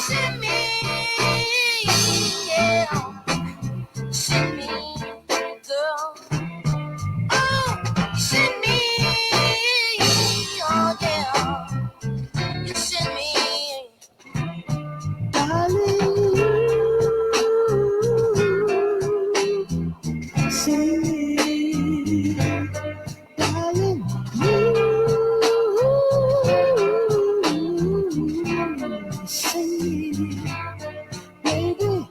Send me, yeah. Send me, girl. Oh, send me, oh yeah. You send me, darling. Send me, darling. Send me, baby.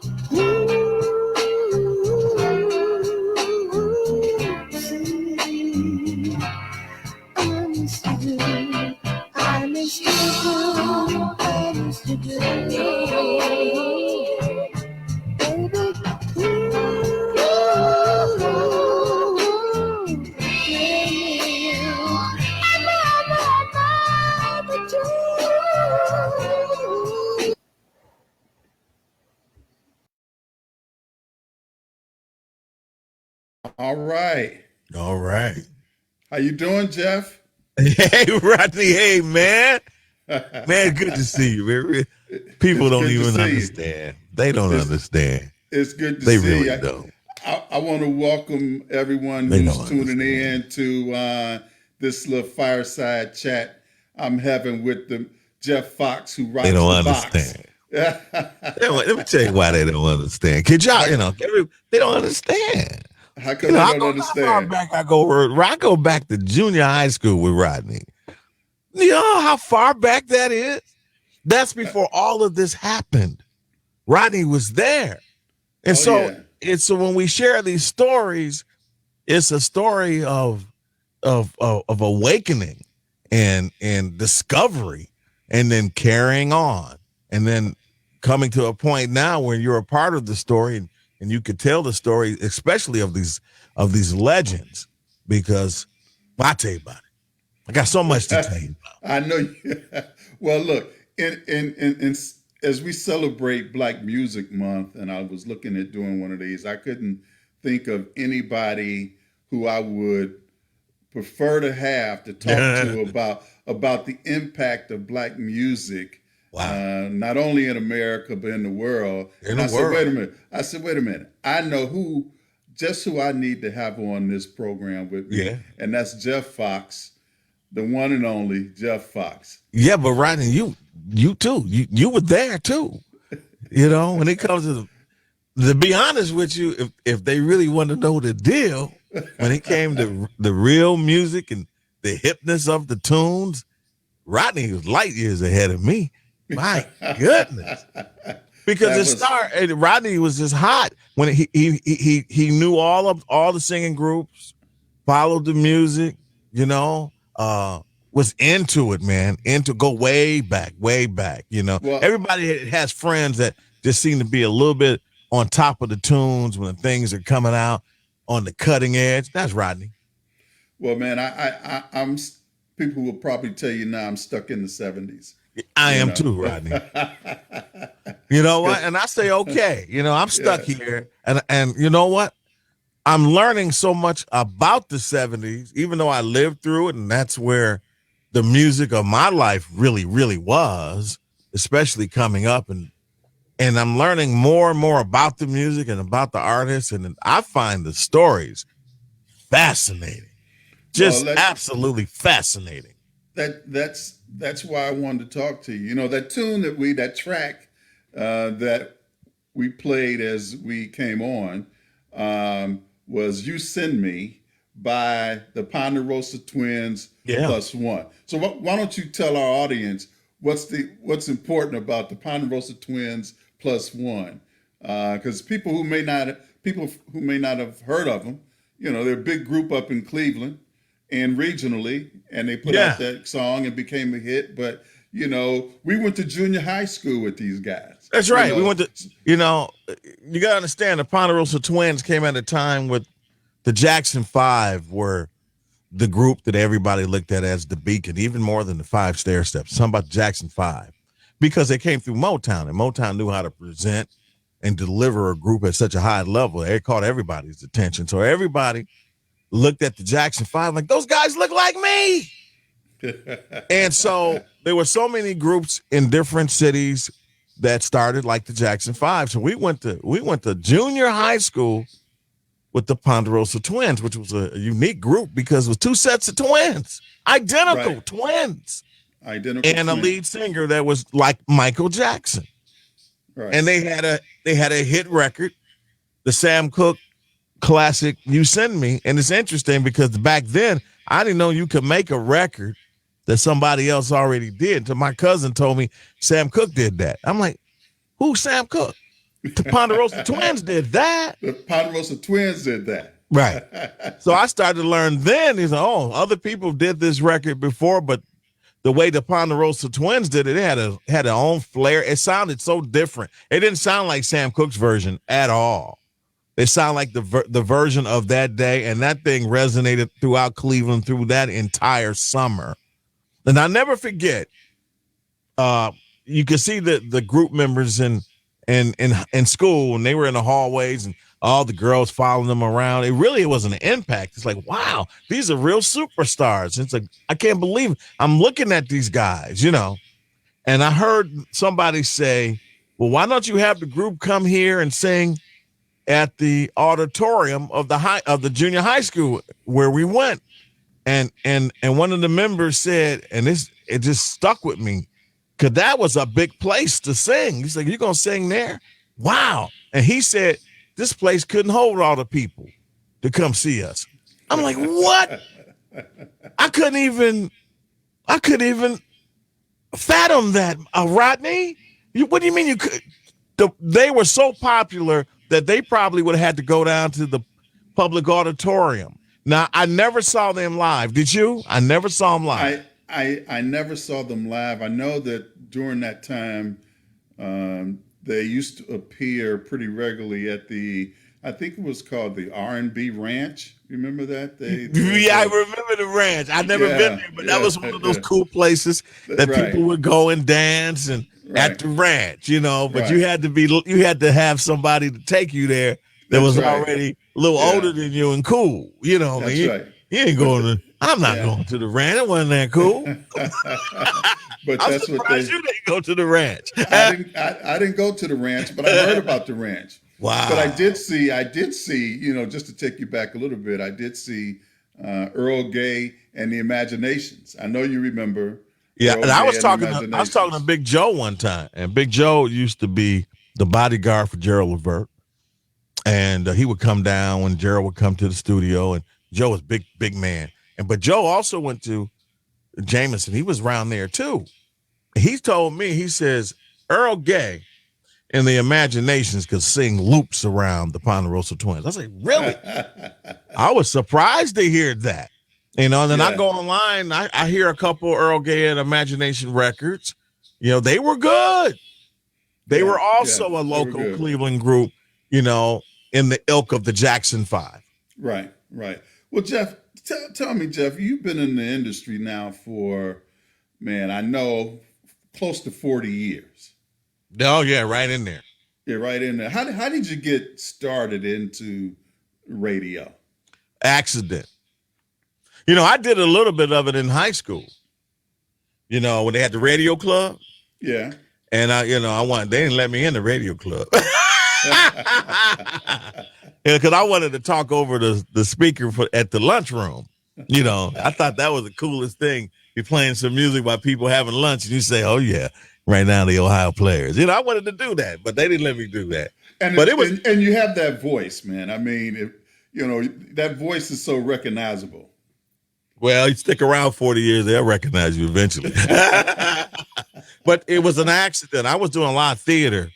All right. All right. How you doing, Jeff? Hey, Rodney. Hey, man. Man, good to see you, man. People It's don't good to even see you. understand. They don't understand. It's good to They see really you. don't. I want to welcome everyone They who's don't tuning understand. in to this little fireside chat I'm having with the Jeff Foxx, who They rocks don't the box. understand. Let me tell you why they don't understand. Kid, y'all, they don't understand. How come they don't How far understand? back I go back to junior high school with Rodney. You know how far back that is? That's before all of this happened. Rodney was there. And Oh yeah. so when we share these stories, it's a story of awakening and discovery, and then carrying on, and then coming to a point now where you're a part of the story, and you could tell the story, especially of these legends, because I tell you about it. I got so much to tell you about. I know. Well, look, in as we celebrate Black Music Month, and I was looking at doing one of these, I couldn't think of anybody who I would prefer to have to talk to about the impact of Black music, Wow. not only in America but in the world. In And the I said, world. wait a minute. I know who I need to have on this program with me, Yeah. and that's Jeff Foxx, the one and only Jeff Foxx. Yeah, but Rodney, you too. You were there too. When it comes to be honest with you, if they really want to know the deal, when it came to the real music and the hipness of the tunes, Rodney was light years ahead of me. My goodness. Because That was Rodney was just hot when he knew all the singing groups, followed the music, was into it, man. Go way back. well. Everybody has friends that just seem to be a little bit on top of the tunes when things are coming out on the cutting edge. That's Rodney. Well, man, I'm. People will probably tell you now I'm stuck in the '70s. I You am know, too, Rodney. You know what? 'Cause- And I say, okay, I'm stuck yeah. here. And you know what? I'm learning so much about the 70s, even though I lived through it. And that's where the music of my life really, really was, especially coming up. And I'm learning more and more about the music and about the artists. And I find the stories fascinating, Well, just absolutely fascinating. that's why I wanted to talk to you. You know, that track that we played as we came on was "You Send Me" by the Ponderosa Twins Yeah. plus one. So why don't you tell our audience what's important about the Ponderosa Twins plus one? Because people who may not have heard of them, they're a big group up in Cleveland and regionally, and they put out Yeah. that song and became a hit. But we went to junior high school with these guys. That's right. We went to, you got to understand the Ponderosa Twins came at a time with the Jackson Five were the group that everybody looked at as the beacon, even more than the Five Stair Steps. Something about Jackson Five, because they came through Motown, and Motown knew how to present and deliver a group at such a high level. It caught everybody's attention. So everybody looked at the Jackson Five like, those guys look like me. And so there were so many groups in different cities that started like the Jackson Five. So we went to junior high school with the Ponderosa Twins, which was a unique group because it was two sets of twins, identical Right. twins, Identical and a twin. lead singer that was like Michael Jackson. Right. And they had a hit record, the Sam Cooke classic "You Send Me." And it's interesting because back then I didn't know you could make a record that somebody else already did. Until my cousin told me Sam Cooke did that. I'm like, who's Sam Cooke? The Ponderosa Twins did that. The Ponderosa Twins did that. Right. So I started to learn then. He's like, oh, other people did this record before, but the way the Ponderosa Twins did it, it had their own flair. It sounded so different. It didn't sound like Sam Cooke's version at all. It sounded like the version of that day, and that thing resonated throughout Cleveland through that entire summer. And I never forget. You could see the group members in school, and they were in the hallways, and all the girls following them around. It was an impact. It's like, wow, these are real superstars. It's like, I can't believe it. I'm looking at these guys, and I heard somebody say, well, why don't you have the group come here and sing at the auditorium of the junior high school where we went? And one of the members said, and it just stuck with me, because that was a big place to sing. He's like, you're going to sing there? Wow. And he said, this place couldn't hold all the people to come see us. I'm like, what? I couldn't even fathom that, Rodney. What do you mean you could? They were so popular that they probably would have had to go down to the public auditorium. Now, I never saw them live. Did you? I never saw them live. I never saw them live. I know that during that time, they used to appear pretty regularly at I think it was called the R&B Ranch. You remember that? I remember the ranch. I never been there, but that was one of those cool places that Right. people would go and dance and at Right. the ranch, But Right. you had to have somebody to take you there that That's was right. already a little Yeah. older than you and cool. That's You right. ain't going to. I'm not Yeah. going to the ranch. It wasn't that cool. But I'm that's what surprised you didn't go to the ranch. I didn't go to the ranch, but I heard about the ranch. Wow. But I did see, just to take you back a little bit, I did see Earl Gay and the Imaginations. I know you remember. Yeah, Earl and I Gay was and talking. the I was talking to Imaginations. Big Joe one time, and Big Joe used to be the bodyguard for Gerald Levert, and he would come down when Gerald would come to the studio, and Joe was big man, but Joe also went to Jameson. He was around there too. He told me, he says Earl Gay and the Imaginations could sing loops around the Ponderosa Twins. I was like, really? I was surprised to hear that. And then I Yeah. go online, I hear a couple Earl Gay and Imagination records. They were good. They were also a they were local good. Cleveland group, in the ilk of the Jackson Five. Right, right. Well, Jeff, tell me, Jeff, you've been in the industry now for, man, I know close to 40 years. Oh, yeah, right in there. You're right in there. How did you get started into radio? Accident. I did a little bit of it in high school, when they had the radio club. Yeah. And they didn't let me in the radio club. Because I wanted to talk over the speaker at the lunchroom. I thought that was the coolest thing. You're playing some music while people having lunch, and you say, "Oh yeah, right now the Ohio players." I wanted to do that, but they didn't let me do that. But it was, and you have that voice, man. I mean, that voice is so recognizable. well, you stick around 40 years, they'll recognize you eventually. But it was an accident. I was doing a lot of theater,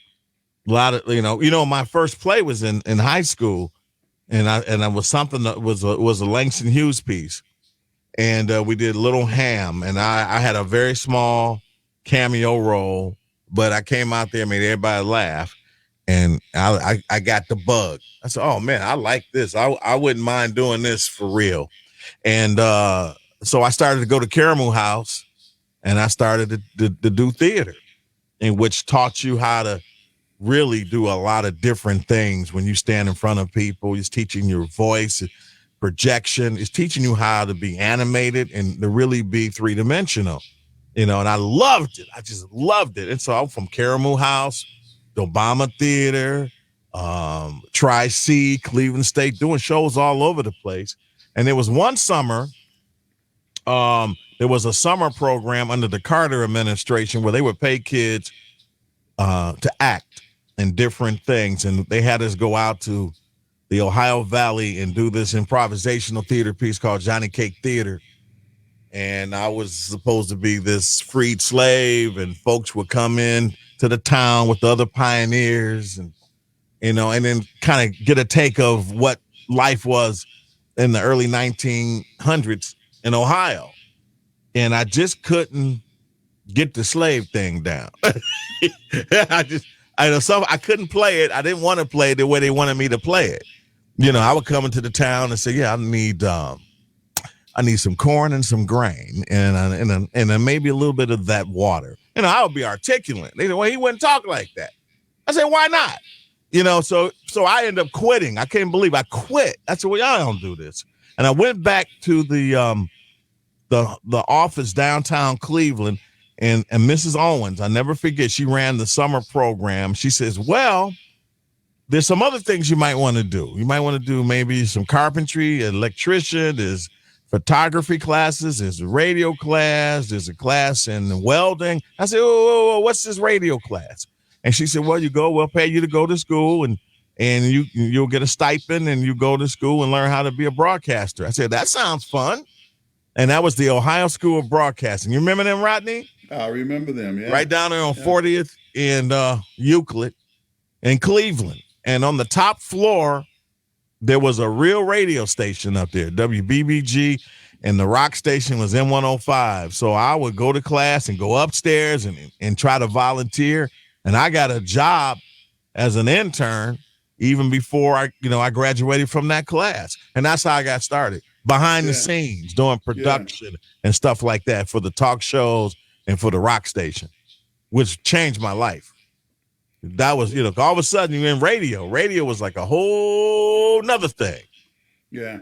a lot of my first play was in high school, and I was something that was a Langston Hughes piece, and we did Little Ham, and I had a very small cameo role, but I came out there and made everybody laugh, and I got the bug. I said, oh man, I like this. I wouldn't mind doing this for real, and so I started to go to Caramel House, and I started to do theater, in which taught you how to really do a lot of different things when you stand in front of people. It's teaching your voice, projection. It's teaching you how to be animated and to really be three-dimensional. And I loved it. I just loved it. And so I'm from Caramel House, the Obama Theater, Tri-C, Cleveland State, doing shows all over the place. And there was one summer, there was a summer program under the Carter administration where they would pay kids to act in different things. And they had us go out to the Ohio Valley and do this improvisational theater piece called Johnny Cake Theater. And I was supposed to be this freed slave, and folks would come in to the town with the other pioneers, and then kind of get a take of what life was in the early 1900s in Ohio. And I just couldn't get the slave thing down. I couldn't play it. I didn't want to play it the way they wanted me to play it. I would come into the town and say, yeah, I need some corn and some grain and then maybe a little bit of that water. I would be articulate. They said, well, he wouldn't talk like that. I said, why not? So I ended up quitting. I can't believe I quit. I said, well, y'all don't do this. And I went back to the office downtown Cleveland, and Mrs. Owens, I never forget, she ran the summer program. She says, well, there's some other things you might want to do. You might want to do maybe some carpentry, electrician, there's photography classes, there's a radio class, there's a class in welding. I said, oh, what's this radio class? And she said, well, we'll pay you to go to school, and you'll get a stipend, and you go to school and learn how to be a broadcaster. I said, that sounds fun. And that was the Ohio School of Broadcasting. You remember them, Rodney? I remember them, yeah. Right down there on 40th and Euclid in Cleveland. And on the top floor, there was a real radio station up there, WBBG, and the rock station was M105. So I would go to class and go upstairs and try to volunteer. And I got a job as an intern even before I graduated from that class. And that's how I got started, behind the scenes, doing production and stuff like that for the talk shows and for the rock station, which changed my life. That was, all of a sudden you're in radio. Radio was like a whole nother thing. Yeah.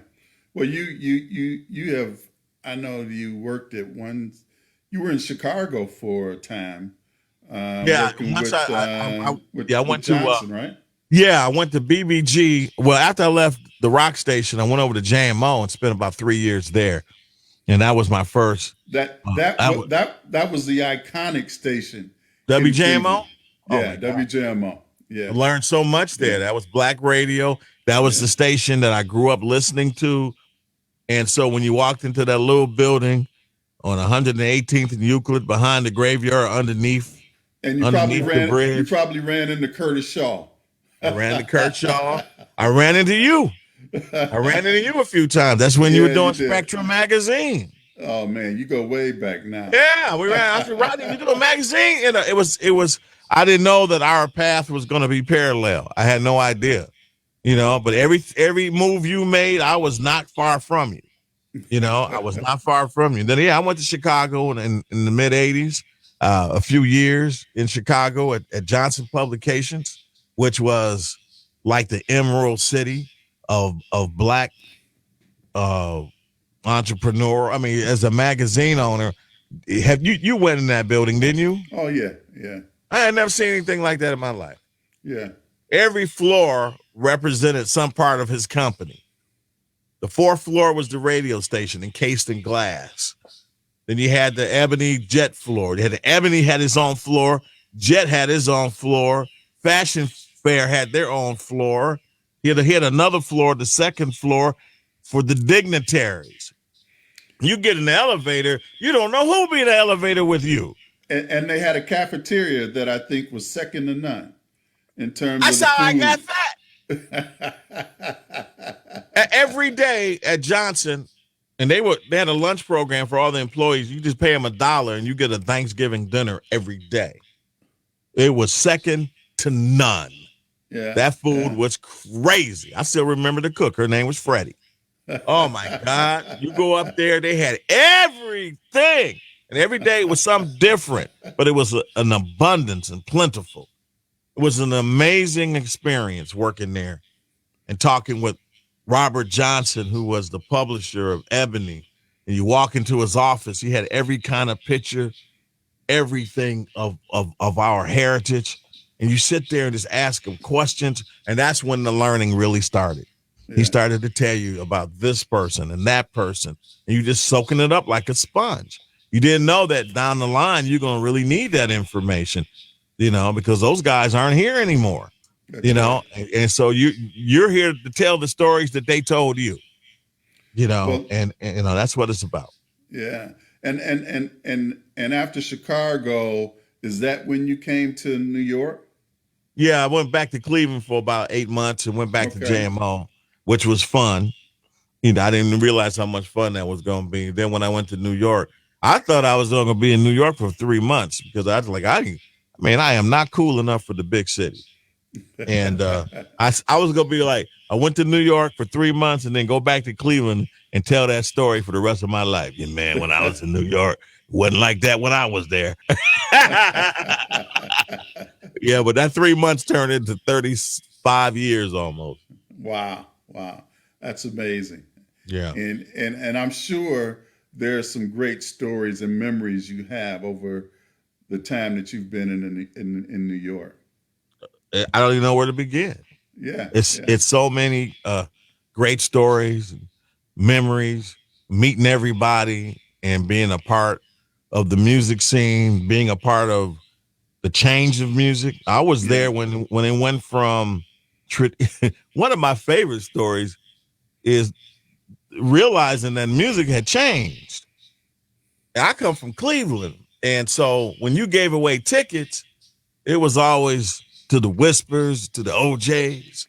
Well, you have, I know you worked at you were in Chicago for a time. Yeah. With I went Johnson, to, right? Yeah, I went to BBG. Well, after I left the rock station, I went over to JMO and spent about 3 years there. And that was my first. That was the iconic station. WJMO? Yeah, WJMO. Yeah. I learned so much there. Yeah. That was black radio. That was the station that I grew up listening to. And so when you walked into that little building on 118th and Euclid, behind the graveyard, underneath the bridge. You probably ran into Curtis Shaw. I ran into Kurt Shaw. I ran into you. I ran into you a few times. That's when you were doing Spectrum magazine. Oh man, you go way back now. Yeah, we ran. I said, Rodney, you do a magazine? And it was. I didn't know that our path was going to be parallel. I had no idea, But every move you made, I was not far from you. I was not far from you. Then I went to Chicago in the mid '80s, a few years in Chicago at Johnson Publications, which was like the Emerald City of black entrepreneur. I mean, as a magazine owner, you went in that building, didn't you? Oh yeah, yeah. I had never seen anything like that in my life. Yeah. Every floor represented some part of his company. The fourth floor was the radio station encased in glass. Then you had the Ebony Jet floor. Ebony had his own floor. Jet had his own floor. Fashion Fair had their own floor. He had another floor, the second floor, for the dignitaries. You get in the elevator, you don't know who'll be in the elevator with you. And they had a cafeteria that I think was second to none in terms of the how food. I got fat. Every day at Johnson, and they had a lunch program for all the employees. You just pay them $1 and you get a Thanksgiving dinner every day. It was second to none. Yeah, that food was crazy. I still remember the cook. Her name was Freddie. Oh my God. You go up there, they had everything. And every day was something different, but it was an abundance and plentiful. It was an amazing experience working there and talking with Robert Johnson, who was the publisher of Ebony. And you walk into his office, he had every kind of picture everything of our heritage. And you sit there and just ask him questions. And that's when the learning really started. He Yeah. started to tell you about this person and that person. And you just soaking it up like a sponge. You didn't know that down the line, you're going to really need that information, because those guys aren't here anymore, That's right. and so you're here to tell the stories that they told you, Well, and that's what it's about. yeah. And after Chicago, is that when you came to New York? Yeah, I went back to Cleveland for about 8 months and went back to Okay. JMO, which was fun. I didn't realize how much fun that was going to be. Then when I went to New York, I thought I was going to be in New York for 3 months because I was like, I am not cool enough for the big city. And I was going to be like, I went to New York for 3 months and then go back to Cleveland and tell that story for the rest of my life. Yeah, man, when I was in New York, it wasn't like that when I was there. Yeah, but that 3 months turned into 35 years almost. Wow. Wow. That's amazing. Yeah. And I'm sure there are some great stories and memories you have over the time that you've been in New York. I don't even know where to begin. Yeah. It's Yeah. it's so many great stories, memories, meeting everybody, and being a part of the music scene, being a part of the change of music. I was Yeah. there when it went from. One of my favorite stories is realizing that music had changed. I come from Cleveland, and so when you gave away tickets, it was always to the Whispers, to the OJs.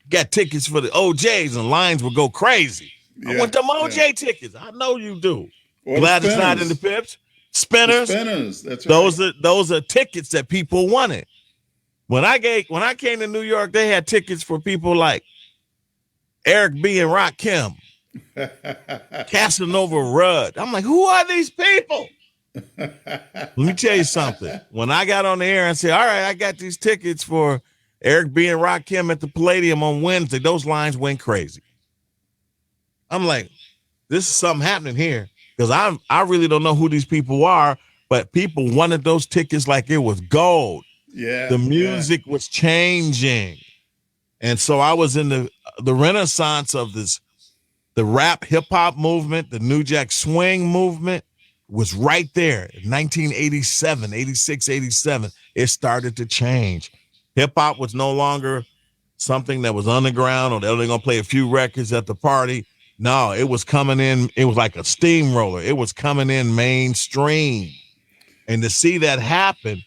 Got tickets for the OJs, and lines would go crazy. I Yeah. want them Yeah. OJ tickets. I know you do. Or the Glad it's not in the spinners. Pips. The Spinners. spinners. That's right. Those are tickets that people wanted. When I came to New York, they had tickets for people like Eric B. and Rakim, Casanova Rudd. I'm like, who are these people? Let me tell you something. When I got on the air and said, all right, I got these tickets for Eric B. and Rakim at the Palladium on Wednesday, those lines went crazy. I'm like, this is something happening here because I really don't know who these people are, but people wanted those tickets like it was gold. Yeah. The Yeah. music was changing. And so I was in the renaissance of the rap hip hop movement, the New Jack Swing movement was right there in 1987, 86, 87. It started to change. Hip hop was no longer something that was underground or they're only going to play a few records at the party. No, it was coming in. It was like a steamroller. It was coming in mainstream. And to see that happen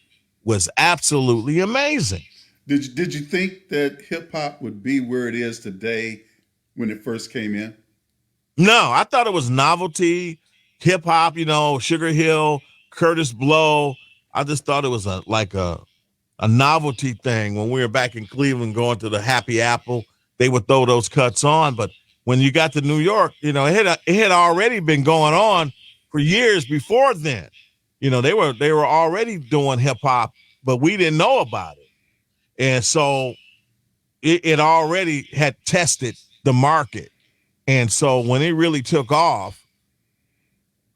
was absolutely amazing. Did you think that hip hop would be where it is today when it first came in? No, I thought it was novelty, hip hop, Sugar Hill, Curtis Blow. I just thought it was a novelty thing when we were back in Cleveland going to the Happy Apple. They would throw those cuts on, but when you got to New York, it had already been going on for years before then. They were already doing hip hop, but we didn't know about it, and so it already had tested the market. And so when it really took off,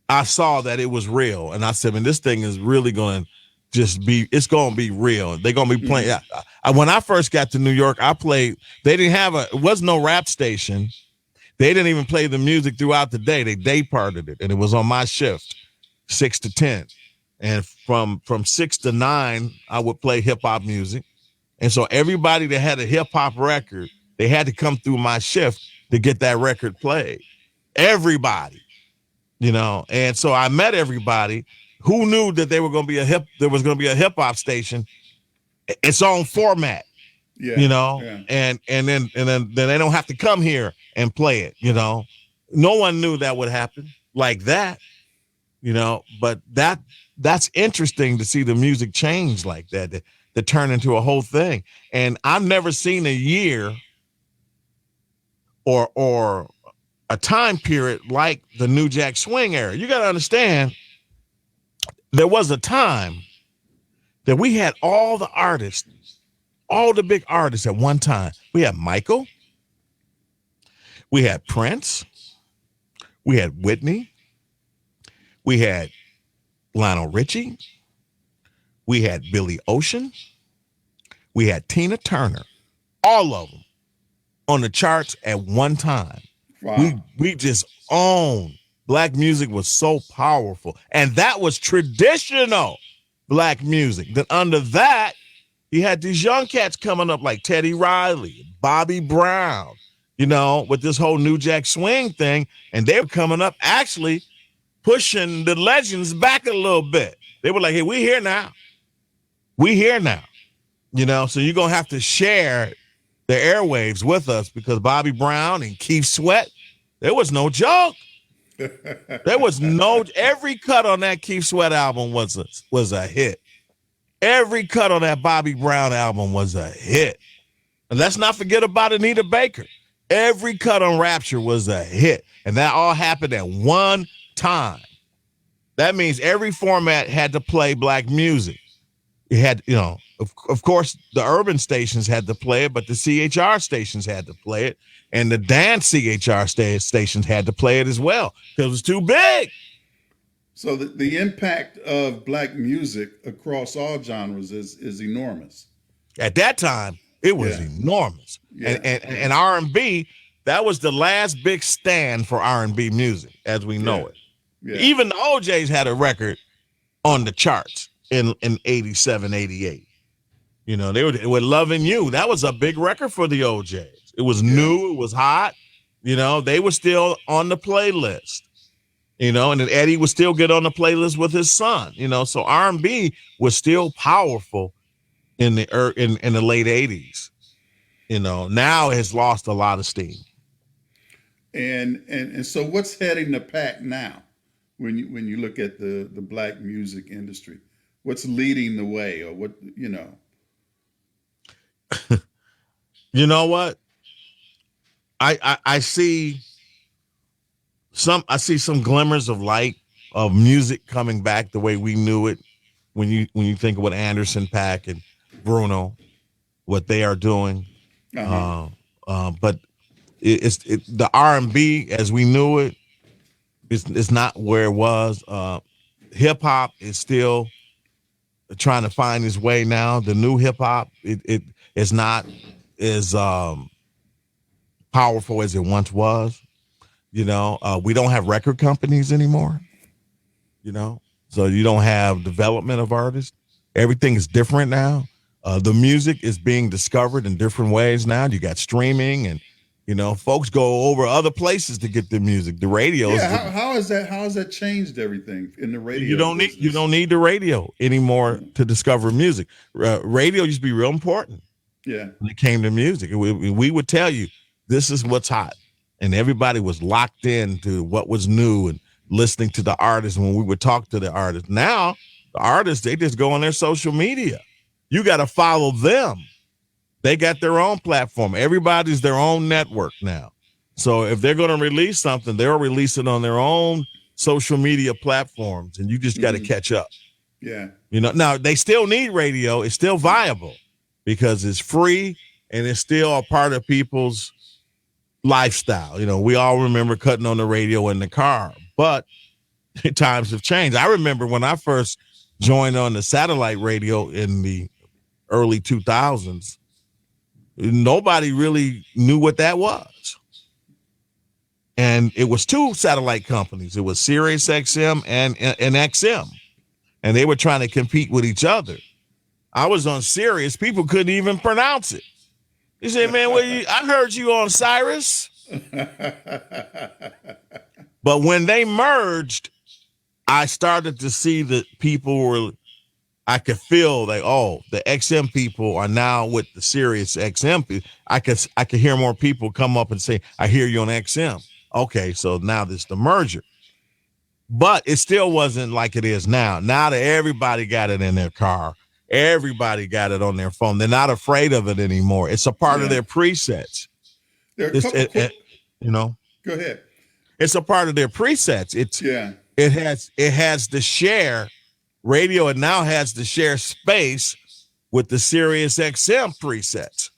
I saw that it was real. And I said, man, this thing is really going to it's going to be real. They're going to be playing. When I first got to New York, they didn't have it was no rap station. They didn't even play the music throughout the day. They day parted it. And it was on my shift, 6 to 10. And from 6 to 9, I would play hip hop music. And so everybody that had a hip hop record, they had to come through my shift to get that record played. Everybody, And so I met everybody who knew that there was going to be a hip hop station, its own format, Yeah. Yeah. and then they don't have to come here and play it, No one knew that would happen like that, but that's interesting to see the music change like that, to turn into a whole thing. And I've never seen a year or a time period like the New Jack Swing era. You got to understand, there was a time that we had all the artists, all the big artists at one time. We had Michael, we had Prince, we had Whitney, we had Lionel Richie. We had Billy Ocean. We had Tina Turner. All of them on the charts at one time. Wow. We just owned. Black music was so powerful. And that was traditional black music. Then under that, you had these young cats coming up like Teddy Riley, Bobby Brown, with this whole New Jack Swing thing. And they were coming up actually pushing the legends back a little bit. They were like, hey, we here now. We here now. So you're going to have to share the airwaves with us because Bobby Brown and Keith Sweat, there was no joke. There was every cut on that Keith Sweat album was a hit. Every cut on that Bobby Brown album was a hit. And let's not forget about Anita Baker. Every cut on Rapture was a hit. And that all happened at one time. That means every format had to play black music. It had, of course, the urban stations had to play it, but the CHR stations had to play it. And the dance CHR stations had to play it as well because it was too big. So the impact of black music across all genres is enormous. At that time, it was enormous. Yeah. And R&B, that was the last big stand for R&B music as we know it. Yeah. Even the OJs had a record on the charts in 87, 88. They were Loving You. That was a big record for the OJs. It was new. It was hot. They were still on the playlist. And then Eddie would still get on the playlist with his son. So R&B was still powerful in the late 80s. Now it has lost a lot of steam. And so what's heading the pack now when you look at the black music industry? What's leading the way, or what? You know what? I see some glimmers of light of music coming back the way we knew it. When you think of what Anderson .Paak and Bruno, what they are doing, but the R&B as we knew it, it's not where it was. Hip hop is still trying to find its way now. The new hip hop, it is not as powerful as it once was. We don't have record companies anymore. So you don't have development of artists. Everything is different now. The music is being discovered in different ways now. You got streaming, and folks go over other places to get their music. The radio. Yeah, how has that changed everything in the radio? You don't need the radio anymore to discover music. Radio used to be real important. Yeah. When it came to music, we would tell you this is what's hot, and everybody was locked into what was new and listening to the artists when we would talk to the artists. Now the artists, they just go on their social media. You got to follow them. They got their own platform. Everybody's their own network now. So if they're going to release something, they'll release it on their own social media platforms, and you just got to catch up. Yeah. Now they still need radio. It's still viable because it's free and it's still a part of people's lifestyle. We all remember cutting on the radio in the car, but times have changed. I remember when I first joined on the satellite radio in the early 2000s, nobody really knew what that was. And it was two satellite companies. It was Sirius XM and XM. And they were trying to compete with each other. I was on Sirius. People couldn't even pronounce it. He said, man, I heard you on Cyrus. But when they merged, I started to see that I could feel like, oh, the XM people are now with the Sirius XM people. I could hear more people come up and say, I hear you on XM. Okay, so now this is the merger. But it still wasn't like it is now. Now that everybody got it in their car, everybody got it on their phone. They're not afraid of it anymore. It's a part of their presets. There are a couple Go ahead. It's a part of their presets. It has the share radio. It now has the share space with the Sirius XM presets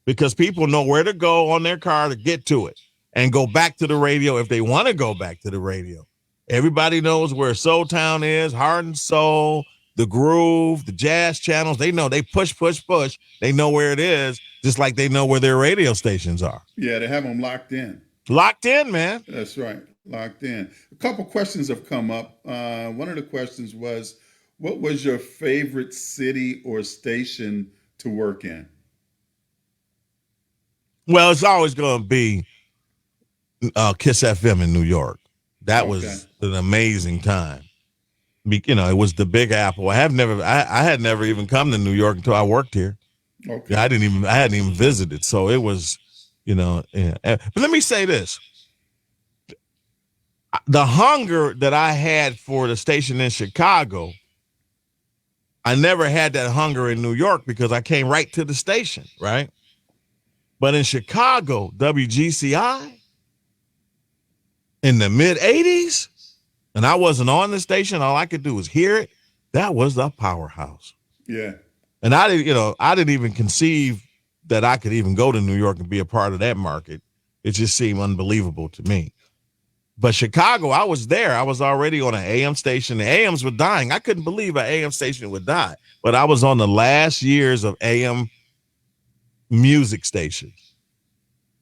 because people know where to go on their car to get to it and go back to the radio if they want to go back to the radio. Everybody knows where Soul Town is, Heart and Soul, the Groove, the Jazz channels. They know, they push, push, push. They know where it is, just like they know where their radio stations are. Yeah, they have them locked in. Locked in, man. That's right, locked in. A couple questions have come up. One of the questions was, what was your favorite city or station to work in? Well, it's always going to be Kiss FM in New York. That Okay. was an amazing time. You know, it was the Big Apple. I had never even come to New York until I worked here. Okay. I hadn't even visited. So it was, you know, yeah. But let me say this. The hunger that I had for the station in Chicago, I never had that hunger in New York because I came right to the station, right? But in Chicago, WGCI in the mid 80s, and I wasn't on the station, all I could do was hear it. That was the powerhouse. Yeah. And I didn't even conceive that I could even go to New York and be a part of that market. It just seemed unbelievable to me. But Chicago, I was there. I was already on an AM station. The AMs were dying. I couldn't believe an AM station would die. But I was on the last years of AM music stations.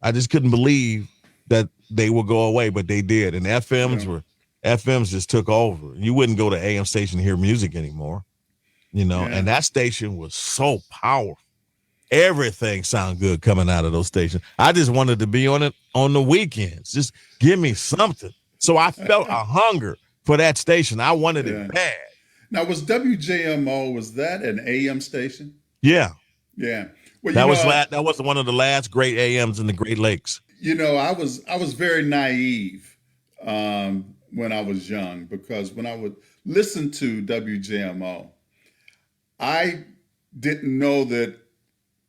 I just couldn't believe that they would go away, but they did. And FMs just took over. You wouldn't go to AM station to hear music anymore, you know. Yeah. And that station was so powerful. Everything sounded good coming out of those stations. I just wanted to be on it on the weekends. Just give me something. So I felt a hunger for that station. I wanted it bad. Now, was WJMO, was that an AM station? Yeah. Yeah. Well, that was one of the last great AMs in the Great Lakes. You know, I was very naive when I was young, because when I would listen to WJMO, I didn't know that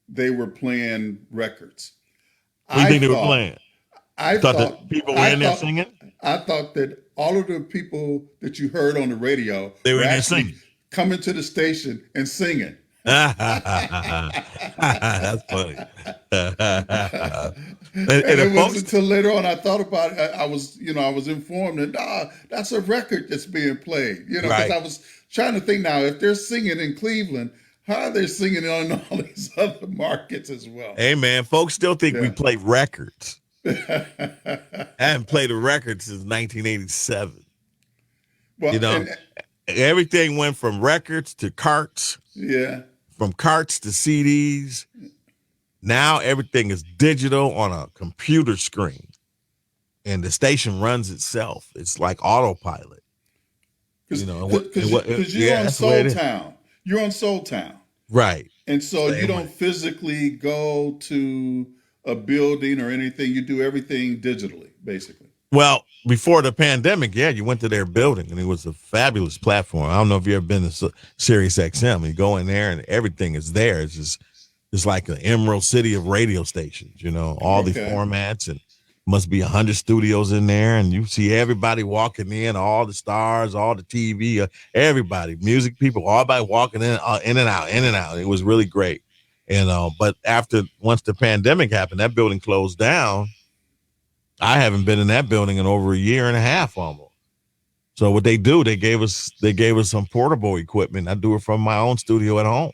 they were playing records. What do you think they were playing? I thought that people were in there singing? I thought that all of the people that you heard on the radio they were in there actually singing, coming to the station and singing. That's funny. and it wasn't until later on I thought about it. I was informed that that's a record that's being played. You know, because I was trying to think, now if they're singing in Cleveland, how are they singing on all these other markets as well? Hey man, folks still think we play records. I haven't played a record since 1987. Well, you know, everything went from records to carts. Yeah. From carts to CDs. Now everything is digital on a computer screen. And the station runs itself. It's like autopilot. Because you're on Soul Town. You're on Soul Town. Right. And so you don't physically go to a building or anything. You do everything digitally, basically. Well, before the pandemic, you went to their building, and it was a fabulous platform. I don't know if you've ever been to Sirius XM. You go in there, and everything is there. It's like an emerald city of radio stations, you know, all these formats, and must be 100 studios in there, and you see everybody walking in, all the stars, all the TV, everybody, music people, everybody walking in and out, in and out. It was really great. And but once the pandemic happened, that building closed down. I haven't been in that building in over a year and a half almost. So what they do, they gave us some portable equipment. I do it from my own studio at home.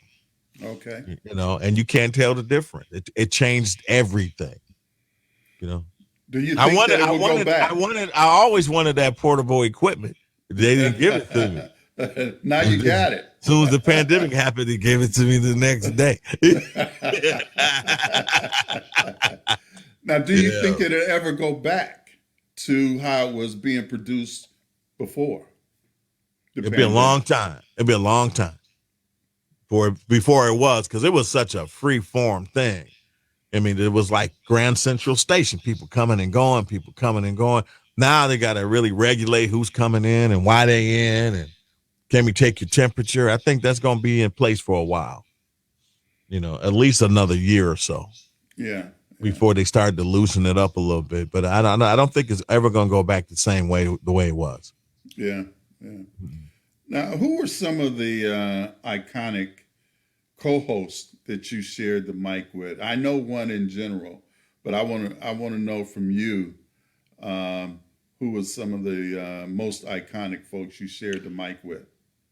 Okay. You know, and you can't tell the difference. It changed everything. You know. Do you think that it will go back? I always wanted that portable equipment. They didn't give it to me. Now you got it. As soon as the pandemic happened, they gave it to me the next day. Now, do you think it'll ever go back to how it was being produced before? It'd be a long time. It'd be a long time before it was, because it was such a free form thing. I mean, it was like Grand Central Station, people coming and going. Now they got to really regulate who's coming in and why they in, and can we take your temperature? I think that's going to be in place for a while, you know, at least another year or so. Yeah. Before they started to loosen it up a little bit. But I don't think it's ever going to go back the same way, the way it was. Yeah. Now, who were some of the iconic co-hosts that you shared the mic with? I know one in general, but I want to know from you who who was some of the most iconic folks you shared the mic with?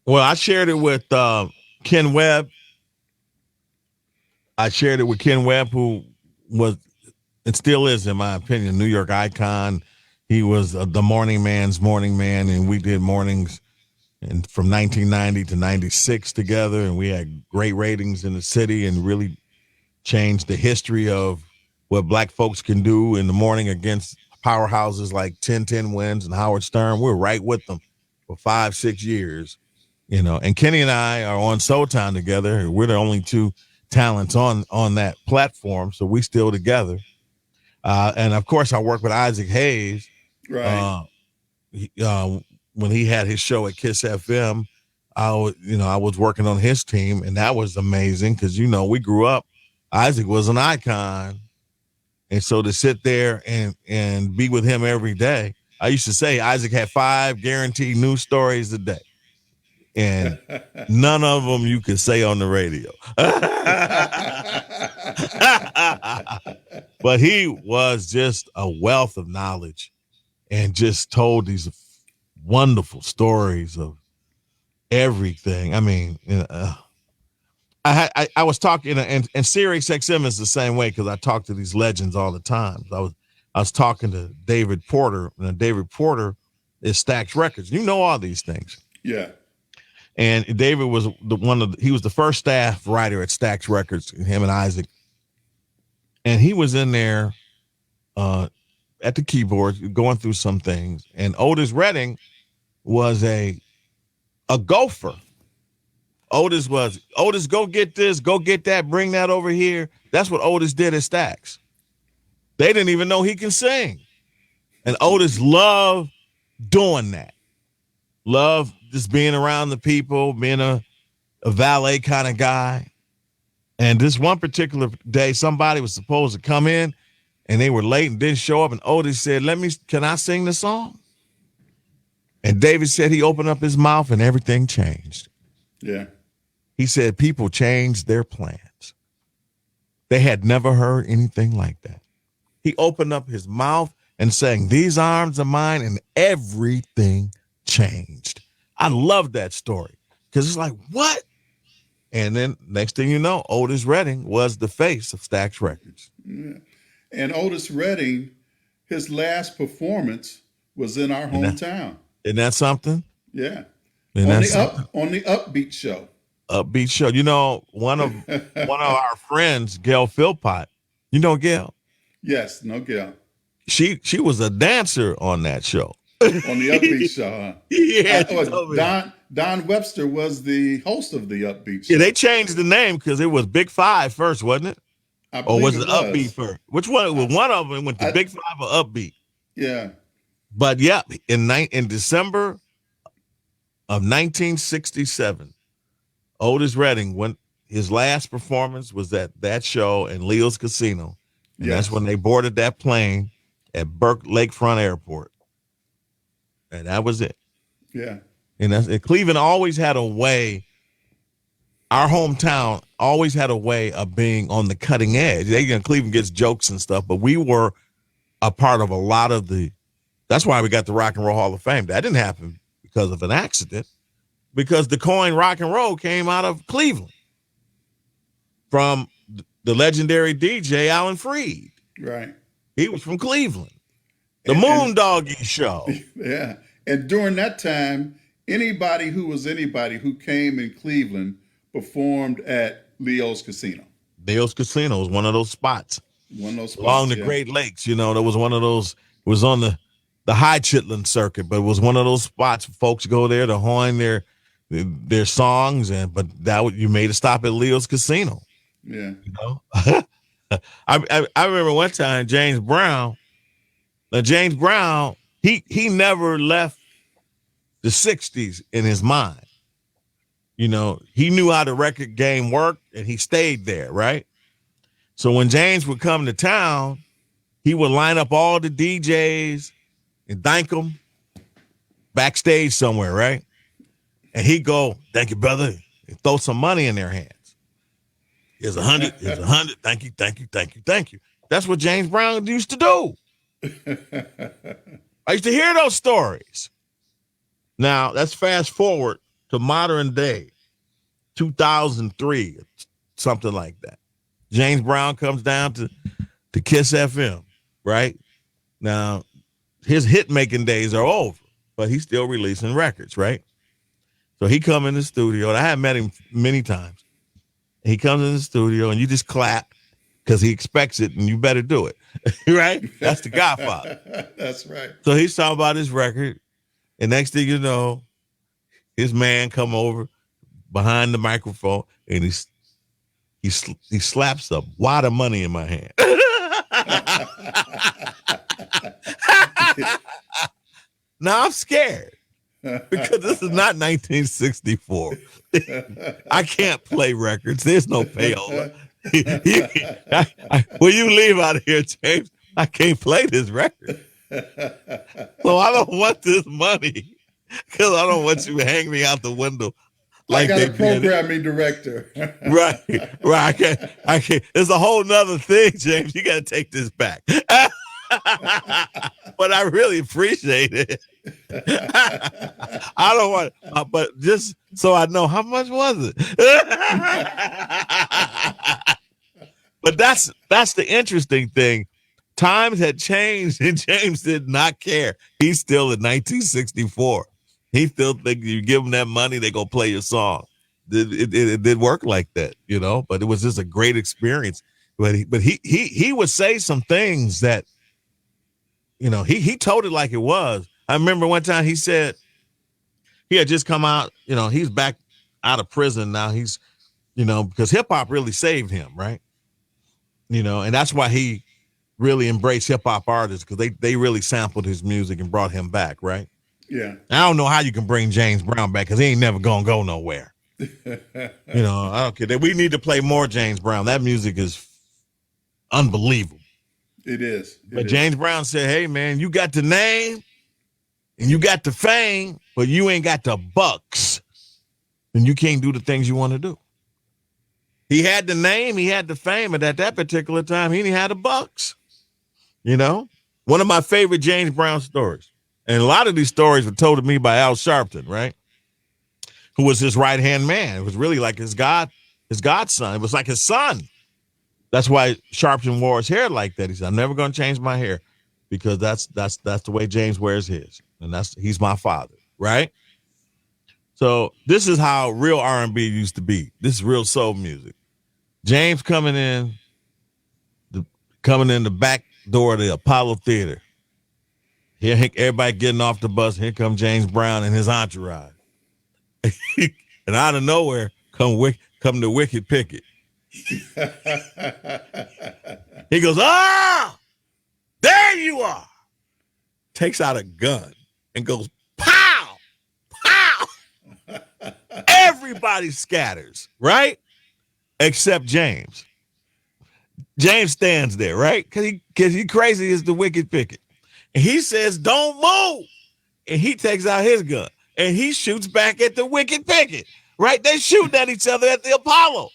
Well, I shared it with Ken Webb. I shared it with Ken Webb, who was and still is, in my opinion, New York icon. He was the morning man's morning man, and we did mornings and from 1990 to 96 together, and we had great ratings in the city and really changed the history of what black folks can do in the morning against powerhouses like 1010 Wins and Howard Stern. We're right with them for 5-6 years, and Kenny and I are on Soul Town together. We're the only two talents on that platform, so we still together. And of course, I work with Isaac Hayes. Right. Uh, when he had his show at Kiss FM, I was working on his team, and that was amazing because we grew up. Isaac was an icon, and so to sit there and be with him every day, I used to say Isaac had 5 guaranteed news stories a day, and none of them you could say on the radio. But he was just a wealth of knowledge and just told these wonderful stories of everything. I mean, I was talking, and Sirius XM is the same way because I talk to these legends all the time. I was talking to David Porter, and David Porter is Stax Records. You know all these things. Yeah. And David was he was the first staff writer at Stax Records, him and Isaac. And he was in there at the keyboard going through some things. And Otis Redding was a gopher. Otis, go get this, go get that, bring that over here. That's what Otis did at Stax. They didn't even know he can sing. And Otis loved doing that. Loved just being around the people, being a valet kind of guy. And this one particular day, somebody was supposed to come in and they were late and didn't show up. And Otis said, can I sing the song? And David said he opened up his mouth and everything changed. Yeah. He said people changed their plans. They had never heard anything like that. He opened up his mouth and sang, "These arms are mine," and everything changed. I love that story because it's like, what? And then next thing you know, Otis Redding was the face of Stax Records. Yeah. And Otis Redding, his last performance was in our hometown. Isn't that something? Yeah. On the Upbeat show. Upbeat show. One of our friends, Gail Philpott. You know Gail? Yes, no Gail. She was a dancer on that show. On the Upbeat show, huh? Yeah. Don Webster was the host of the Upbeat show. Yeah, they changed the name because it was Big Five first, wasn't it? Or was it Upbeat first? Which one? One of them went to Big Five or Upbeat. Yeah. But yeah, in December of 1967, Otis Redding went. His last performance was at that show in Leo's Casino, and that's when they boarded that plane at Burke Lakefront Airport, and that was it. Yeah. And Cleveland always had a way. Our hometown always had a way of being on the cutting edge. Cleveland gets jokes and stuff, but we were a part of a lot of that's why we got the Rock and Roll Hall of Fame. That didn't happen because of an accident, because the coin rock and roll came out of Cleveland from the legendary DJ Alan Freed. Right. He was from Cleveland. The Moondoggie Show. Yeah. And during that time, anybody who came in Cleveland performed at Leo's Casino. Leo's Casino was one of those spots. One of those spots. Along the Great Lakes, there was one of those, it was on the High Chitlin circuit, but it was one of those spots folks go there to horn their songs, but you made a stop at Leo's Casino. Yeah. I remember one time James Brown, he never left the 60s in his mind. He knew how the record game worked and he stayed there, right? So when James would come to town, he would line up all the DJs and thank them backstage somewhere, right? And he'd go, "Thank you, brother," and throw some money in their hands. Here's 100, here's 100, thank you, thank you, thank you, thank you. That's what James Brown used to do. I used to hear those stories. Now, let's fast forward to modern day, 2003, something like that. James Brown comes down to Kiss FM, right? Now, his hit making days are over, but he's still releasing records, right? So he come in the studio, and I have met him many times. He comes in the studio, and you just clap because he expects it, and you better do it, right? That's the Godfather. That's right. So he's talking about his record, and next thing you know, his man come over behind the microphone, and he slaps a wad of money in my hand. Now I'm scared because this is not 1964. I can't play records. There's no payola. Will you leave out of here, James? I can't play this record. So I don't want this money because I don't want you to hang me out the window. Like I got a programming director. Right. I can't. It's a whole nother thing, James. You got to take this back. But I really appreciate it. I don't want, but just so I know, how much was it? But that's the interesting thing. Times had changed, and James did not care. He's still in 1964. He still thinks you give him that money, they go play your song. It did work like that, you know. But it was just a great experience. But he would say some things that, you know, he told it like it was. I remember one time he said he had just come out. You know, he's back out of prison now. He's, you know, because hip hop really saved him, right? You know, and that's why he really embraced hip hop artists, because they really sampled his music and brought him back, right? Yeah. I don't know how you can bring James Brown back because he ain't never gonna go nowhere. You know, I don't care. We need to play more James Brown. That music is unbelievable. It is. But James Brown said, "Hey man, you got the name and you got the fame, but you ain't got the bucks, and you can't do the things you want to do." He had the name, he had the fame, but at that particular time, he didn't have the bucks. You know, one of my favorite James Brown stories, and a lot of these stories were told to me by Al Sharpton, right? Who was his right-hand man. It was really like his godson. It was like his son. That's why Sharpton wore his hair like that. He said, "I'm never going to change my hair because that's the way James wears his, and he's my father," right? So this is how real R&B used to be. This is real soul music. James coming in the back door of the Apollo Theater. Here, everybody getting off the bus. Here come James Brown and his entourage. And out of nowhere come the Wicked Picket. He goes, "Ah, there you are." Takes out a gun and goes, pow, pow. Everybody scatters, right? Except James. James stands there, right? Because he crazy as the Wicked Picket. And he says, "Don't move." And he takes out his gun and he shoots back at the Wicked Picket, right? They shooting at each other at the Apollo.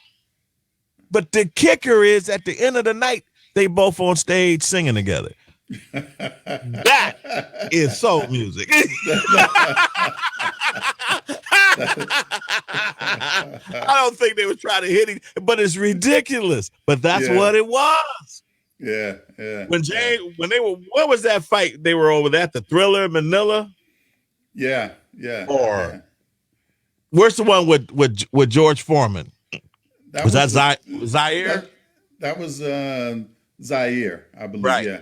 But the kicker is, at the end of the night, they both on stage singing together. That is soul music. I don't think they were trying to hit him, but it's ridiculous. But that's what it was. Yeah. When what was that fight they were over that? The Thriller, Manila? Yeah. Or where's the one with George Foreman? Was that Zaire? That was Zaire, I believe. Right. Yeah.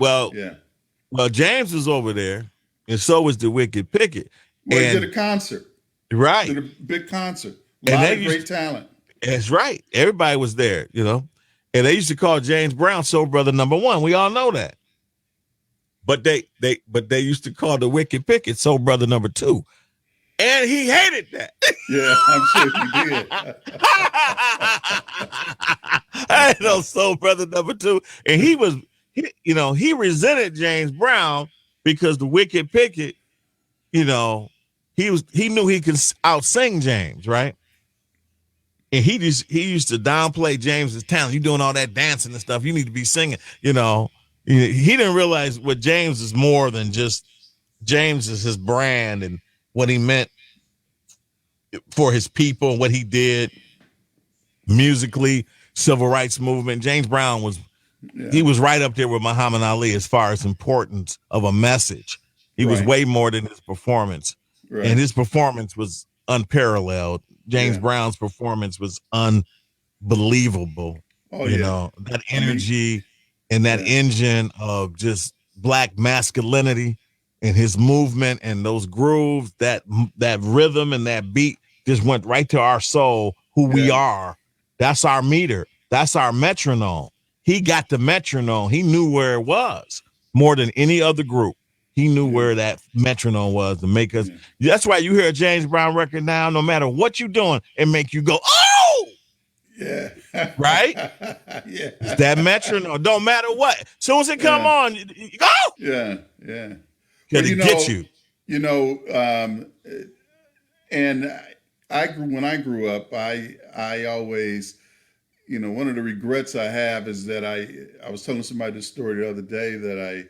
Well, James was over there, and so was the Wicked Picket. Well, he did a concert. Right. Did a big concert. A lot of great talent. That's right. Everybody was there, you know. And they used to call James Brown Soul Brother #1. We all know that. But they used to call the Wicked Picket Soul Brother #2. And he hated that. Yeah, I'm sure he did. I know Soul Brother #2. And he resented James Brown because the Wicked Picket, you know, he knew he could out-sing James, right? And he used to downplay James's talent. You doing all that dancing and stuff. You need to be singing, you know. He didn't realize what James is more than just James is his brand and what he meant for his people and what he did musically, civil rights movement. James Brown was Yeah. he was right up there with Muhammad Ali as far as importance of a message. He was Right. way more than his performance. And Right. his performance was unparalleled. James Yeah. Brown's performance was unbelievable. Oh You yeah. know, that I mean, energy and that yeah. engine of just black masculinity and his movement and those grooves, that rhythm and that beat just went right to our soul, who we Yeah. are. That's our meter. That's our metronome. He got the metronome. He knew where it was more than any other group. He knew Yeah. where that metronome was to make us. Yeah. That's why you hear a James Brown record now, no matter what you're doing, it make you go, oh, Yeah. right? It's Yeah. that metronome. Don't matter what. As soon as it come Yeah. on, you go. Yeah. Yeah. Well, Because it gets you. you know, and when I grew up, I always, one of the regrets I have is that I was telling somebody this story the other day that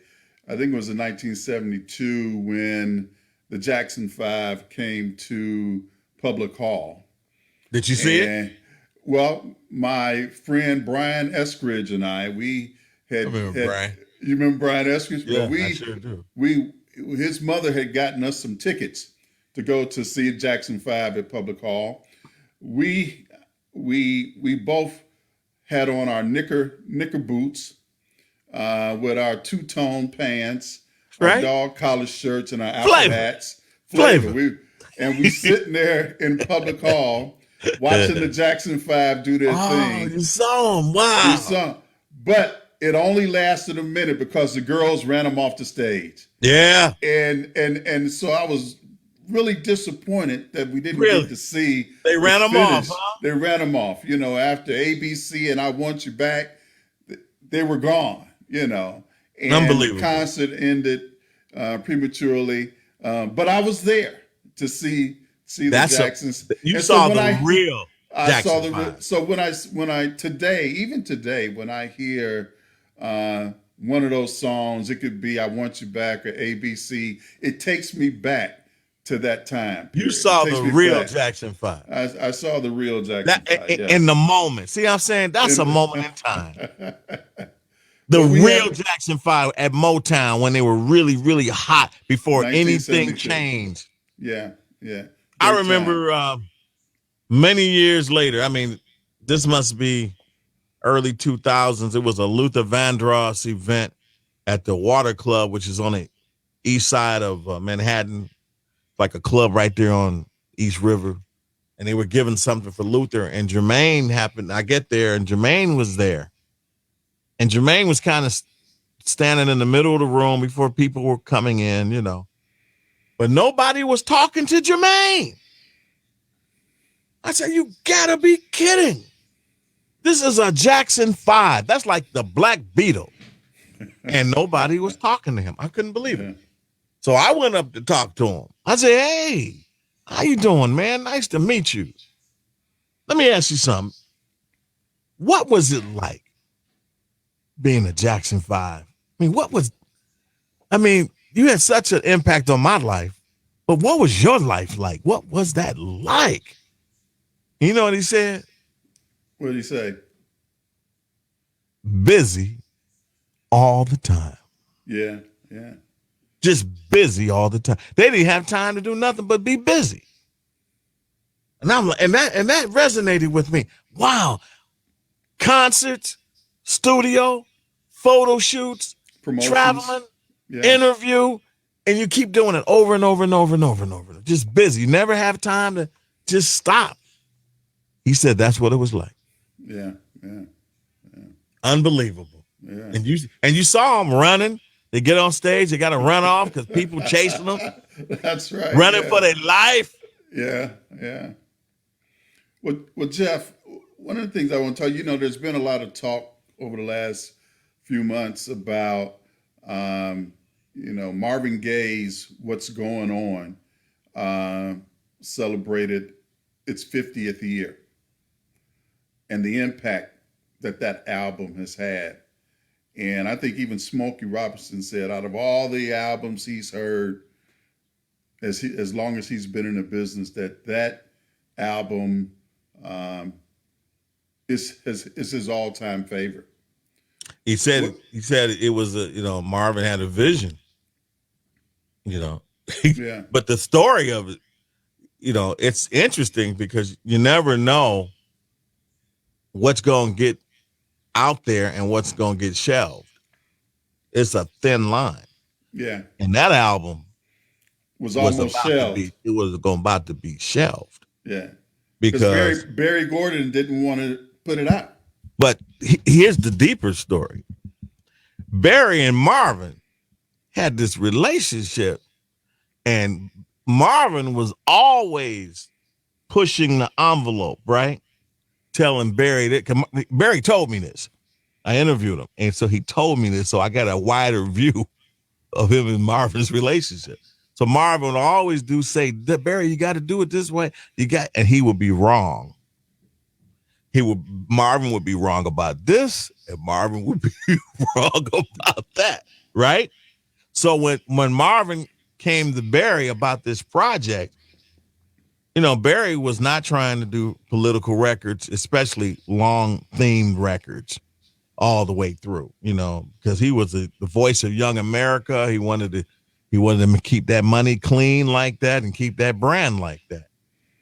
I think it was in 1972 when the Jackson Five came to Public Hall. Did you see it? And well, my friend Brian Eskridge and we I had remember Brian. you remember Brian Eskridge? Yeah, Well, I sure do. his mother had gotten us some tickets to go to see Jackson Five at Public Hall. We both had on our knicker boots with our two-tone pants, our Right? dog collar shirts, and our apple Flavor. hats. Flavor. We sitting there in Public Hall watching the Jackson Five do their Oh, thing. you saw him. We Wow. saw, but it only lasted a minute because the girls ran them off the stage, Yeah. and so I was really disappointed that we didn't Really? get to see They the ran 'em off, finish. huh? They ran them off. After ABC and I Want You Back, they were gone. And the Unbelievable. concert ended prematurely. But I was there to see the Jacksons. You And saw when the real I saw Jackson the Five. so when I today, even today, when I hear one of those songs, it could be "I Want You Back" or ABC. It takes me back to that time. You Period. saw It takes the me real back. Jackson Five. I saw the real Jackson Five. Yeah. In the moment. See what I'm saying? That's a moment in time. The But we real had Jackson Five at Motown when they were really, really hot before anything 1972. changed. Yeah, yeah. I Great time. remember many years later. I mean, this must be early 2000s. It was a Luther Vandross event at the Water Club, which is on the east side of Manhattan, like a club right there on East River. And they were giving something for Luther. And Jermaine happened. I get there, and Jermaine was there. And Jermaine was kind of standing in the middle of the room before people were coming in, But nobody was talking to Jermaine. I said, you gotta be kidding. This is a Jackson 5. That's like the Black Beatle. And nobody was talking to him. I couldn't believe it. So I went up to talk to him. I said, hey, how you doing, man? Nice to meet you. Let me ask you something. What was it like being a Jackson 5? You had such an impact on my life, but what was your life like? What was that like? You know what he said? What did he say? Busy all the time. Yeah, yeah. Just busy all the time. They didn't have time to do nothing but be busy. And I'm like, and that resonated with me. Wow. Concerts, studio, photo shoots, Promotions. traveling, Yeah. interview, and you keep doing it over and over and over and over and over. Just busy. You never have time to just stop. He said that's what it was like. Yeah, yeah, Unbelievable. yeah. And you saw them running. They get on stage, they got to run off because people chasing them, That's right. running yeah. for their life. Yeah, yeah. Well, Jeff, one of the things I want to tell you, there's been a lot of talk over the last few months about, Marvin Gaye's "What's Going On" celebrated its 50th year, and the impact that album has had. And I think even Smokey Robinson said, out of all the albums he's heard, as long as he's been in the business, that album is his all time favorite. He What? said it was Marvin had a vision, you know. Yeah, But the story of it, it's interesting because you never know what's going to get out there and what's going to get shelved. It's a thin line. yeah. And that album Was almost shelved. it was about to be shelved Yeah, because because Barry Gordon didn't want to put it out. but here's the deeper story. Barry and Marvin had this relationship, and Marvin was always pushing the envelope, right? Telling Barry that Barry told me this. I interviewed him, and so he told me this, so I got a wider view of him and Marvin's relationship. So Marvin would always say, Barry, you got to do it this way. And he would be wrong. Marvin would be wrong about this, and Marvin would be wrong about that, right? So when Marvin came to Barry about this project, Barry was not trying to do political records, especially long themed records all the way through, because he was the voice of young America. He wanted to keep that money clean like that and keep that brand like that.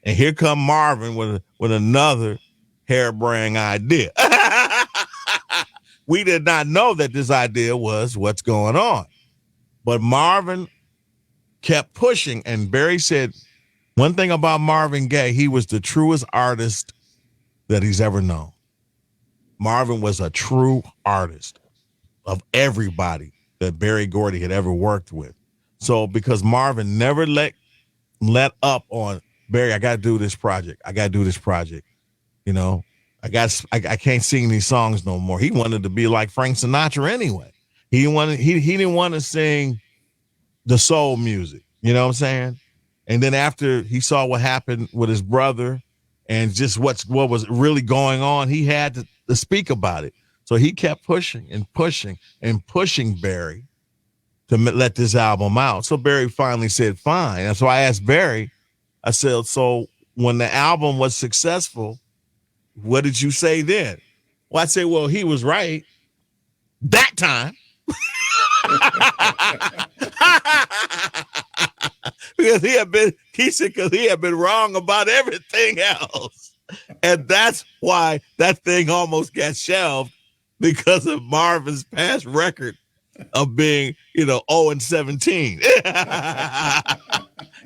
And here come Marvin with another harebrained idea. We did not know that this idea was what's going on. But Marvin kept pushing, and Barry said one thing about Marvin Gaye, he was the truest artist that he's ever known. Marvin was a true artist of everybody that Barry Gordy had ever worked with. So because Marvin never let up on Barry, I got to do this project. I can't sing these songs no more. He wanted to be like Frank Sinatra anyway. He didn't want to sing the soul music. You know what I'm saying? And then after he saw what happened with his brother and just what was really going on, he had to speak about it. So he kept pushing and pushing and pushing Barry to let this album out. So Barry finally said, fine. And so I asked Barry, I said, so when the album was successful, what did you say then? Well, I said, well, he was right that time. Because he had been wrong about everything else. And that's why that thing almost got shelved, because of Marvin's past record of being, 0-17.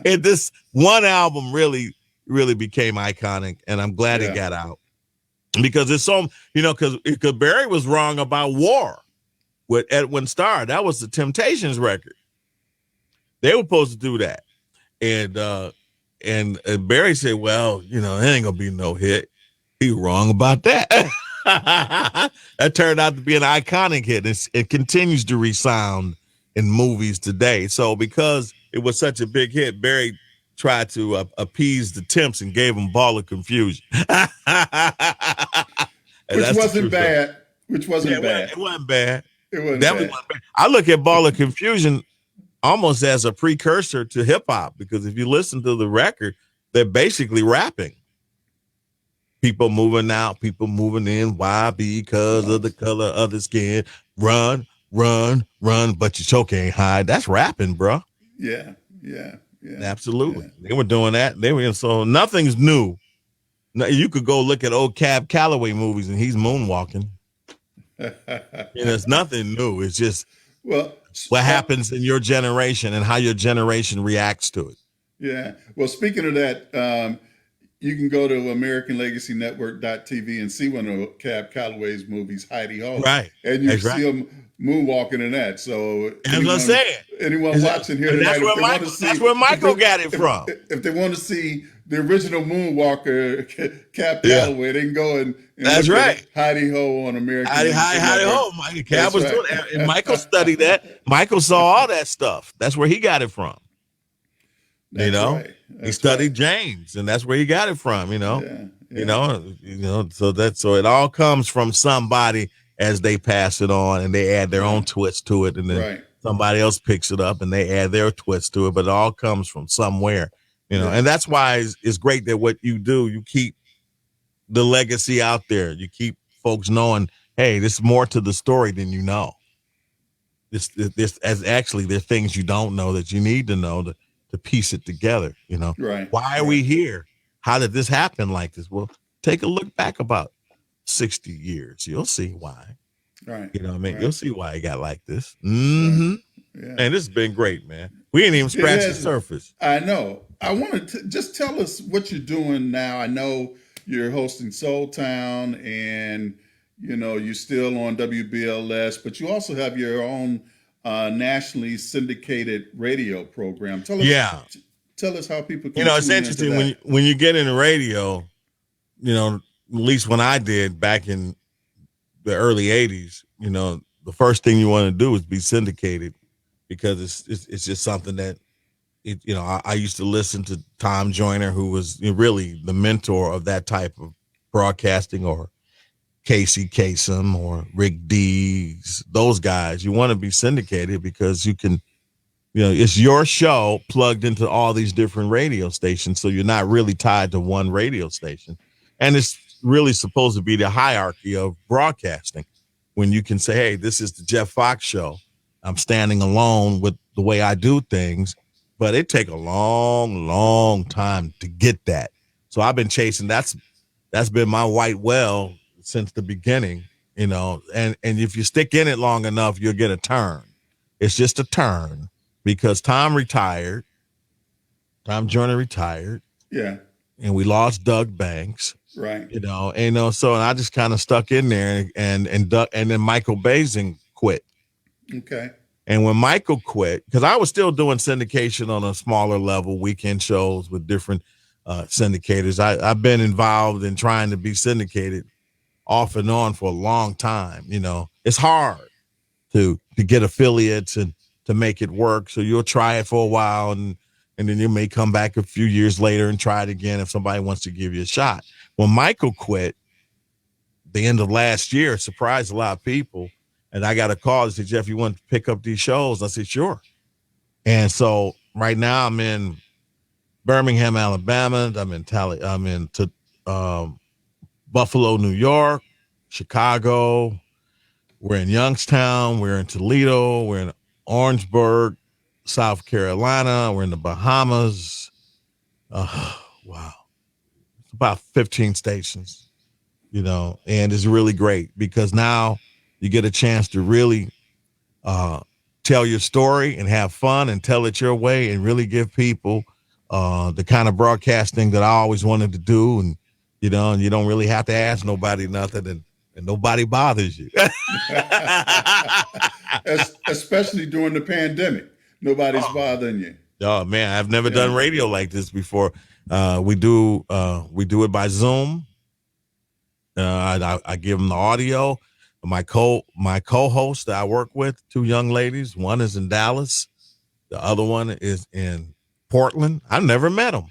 And this one album really, really became iconic, and I'm glad it got out. Because it's so, because Barry was wrong about War with Edwin Starr. That was the Temptations record. They were supposed to do that. And Barry said, well, it ain't gonna be no hit. He was wrong about that. That turned out to be an iconic hit. It continues to resound in movies today. So because it was such a big hit, Barry tried to appease the Temps and gave them Ball of Confusion. Which wasn't bad. It wasn't bad. It wasn't bad. Wasn't bad. I look at Ball of Confusion almost as a precursor to hip hop, because if you listen to the record, they're basically rapping. People moving out, people moving in. Why? Because of the color of the skin. Run, run, run, but your choke ain't hide. That's rapping, bro. Yeah. Absolutely. Yeah. They were doing that. So nothing's new. Now, you could go look at old Cab Calloway movies and he's moonwalking. It's nothing new. It's just what happens in your generation and how your generation reacts to it. Yeah. Well, speaking of that, you can go to AmericanLegacyNetwork.tv and see one of Cab Calloway's movies, Heidi Ho. Right. And you see him moonwalking in that. So as I said, anyone watching here tonight, that's where Michael got it from. If they want to see the original moonwalker, Cab Calloway, they can go and that's look right. at Heidi Ho on American. Heidi Ho. Cab was doing that. And Michael studied that. Michael saw all that stuff. That's where he got it from. That's right. He studied James, and that's where he got it from. So it all comes from somebody as they pass it on and they add their own twist to it, and then Somebody else picks it up and they add their twist to it, but it all comes from somewhere, Yeah. and that's why it's great that what you do, you keep the legacy out there. You keep folks knowing, hey, there's more to the story than you know. This as actually there's things you don't know that you need to know to piece it together. Right. Why are we Right. here? How did this happen like this? Well, take a look back about 60 years. You'll see why. Right. You know what I mean? You'll Right. see why it got like this. Right. Mm-hmm. Yeah. And this has been great, man. We ain't even It scratched the has. surface. I know. I want to just tell us what you're doing now. I know you're hosting Soul Town, and you're still on WBLS, but you also have your own nationally syndicated radio program. Yeah. Tell us how people can It's tune into interesting when that. you get into radio, at least when I did back in the early 80s, the first thing you want to do is be syndicated because it's just something that I used to listen to Tom Joyner, who was really the mentor of that type of broadcasting, or Casey Kasem or Rick Dees, those guys. You want to be syndicated because you can, it's your show plugged into all these different radio stations. So you're not really tied to one radio station. And it's really supposed to be the hierarchy of broadcasting when you can say, hey, this is the Jeff Foxx show. I'm standing alone with the way I do things, but it take a long, long time to get that. So I've been chasing. That's been my white well since the beginning, and if you stick in it long enough, you'll get a turn. It's just a turn because Tom Joyner retired, Yeah. and we lost Doug Banks, Right. so I just kind of stuck in there, and then Michael Bazin quit. Okay. And when Michael quit, because I was still doing syndication on a smaller level, weekend shows with different syndicators. I've been involved in trying to be syndicated off and on for a long time. It's hard to get affiliates and to make it work. So you'll try it for a while, and then you may come back a few years later and try it again if somebody wants to give you a shot. When Michael quit the end of last year, it surprised a lot of people. And I got a call that said, Jeff, you want to pick up these shows? I said, sure. And so right now I'm in Birmingham, Alabama. I'm in Buffalo, New York, Chicago. We're in Youngstown. We're in Toledo. We're in Orangeburg, South Carolina. We're in the Bahamas. Wow. It's about 15 stations, and it's really great because now you get a chance to really tell your story and have fun and tell it your way and really give people the kind of broadcasting that I always wanted to do. And and you don't really have to ask nobody nothing, and nobody bothers you. Especially during the pandemic. Nobody's Oh, bothering you. oh man, I've never Yeah. done radio like this before. We do it by Zoom. I give them the audio. My co-host that I work with, two young ladies. One is in Dallas. The other one is in Portland. I never met them,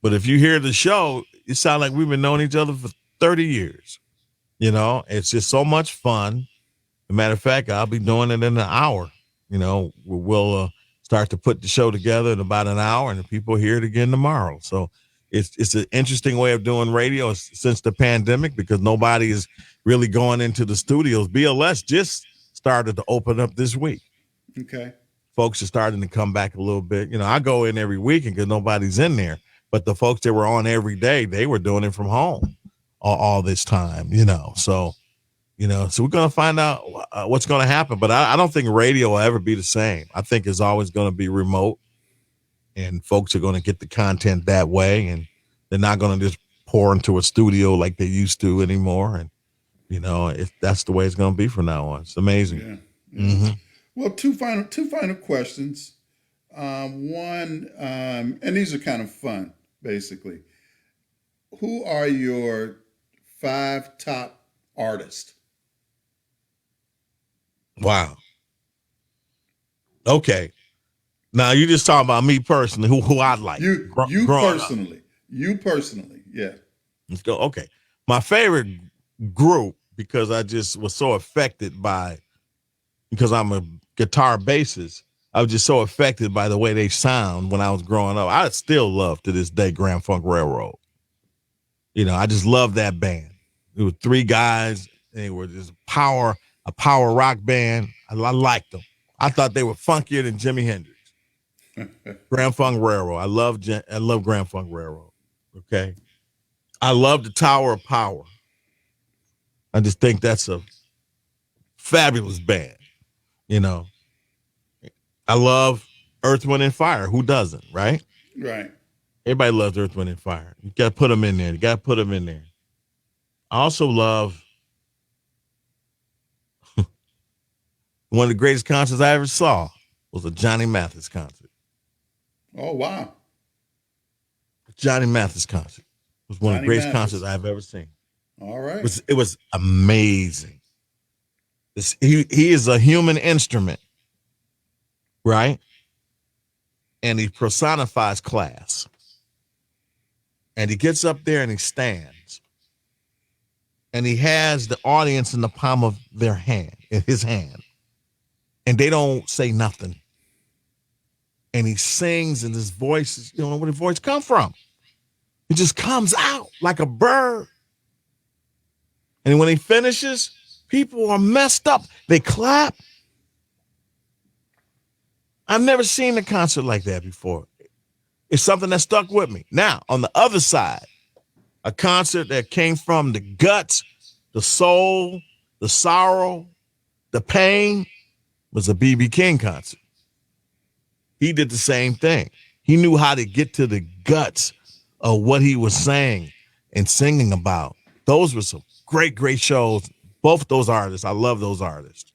but if you hear the show, it sounds like we've been knowing each other for 30 years. It's just so much fun. As a matter of fact, I'll be doing it in an hour. We'll start to put the show together in about an hour, and the people hear it again tomorrow. So it's an interesting way of doing radio since the pandemic because nobody is really going into the studios. BLS just started to open up this week. Okay. Folks are starting to come back a little bit. I go in every weekend because nobody's in there, but the folks that were on every day, they were doing it from home all this time. So we're going to find out what's going to happen. But I don't think radio will ever be the same. I think it's always going to be remote, and folks are going to get the content that way, and they're not going to just pour into a studio like they used to anymore. And, that's the way it's going to be from now on. It's amazing. Yeah. Yeah. Mm-hmm. Well, two final questions. One, and these are kind of fun, basically. Who are your 5 top artists? Wow. Okay. Now you just talking about me personally, who I like You growing up. personally, yeah. Let's go. Okay. My favorite group, because I just was so affected by because I'm a guitar bassist. I was just so affected by the way they sound when I was growing up. I still love to this day Grand Funk Railroad. I just love that band. It was three guys. They were just a power rock band. I liked them. I thought they were funkier than Jimi Hendrix. Grand Funk Railroad. I love Grand Funk Railroad. Okay. I love the Tower of Power. I just think that's a fabulous band. I love Earth, Wind, and Fire. Who doesn't, right? Right. Everybody loves Earth, Wind, and Fire. You got to put them in there. I also love one of the greatest concerts I ever saw was a Johnny Mathis concert. Oh, wow. Johnny Mathis concert was one of the greatest concerts I've ever seen. All right. It was amazing. He is a human instrument, right? And he personifies class. And he gets up there and he stands. And he has the audience in the palm of his hand. And they don't say nothing. And he sings, and his voice, you don't know where the voice come from. It just comes out like a bird. And when he finishes, people are messed up. They clap. I've never seen a concert like that before. It's something that stuck with me. Now, on the other side, a concert that came from the guts, the soul, the sorrow, the pain was a B.B. King concert. He did the same thing. He knew how to get to the guts of what he was saying and singing about. Those were some great, great shows. Both those artists, I love those artists.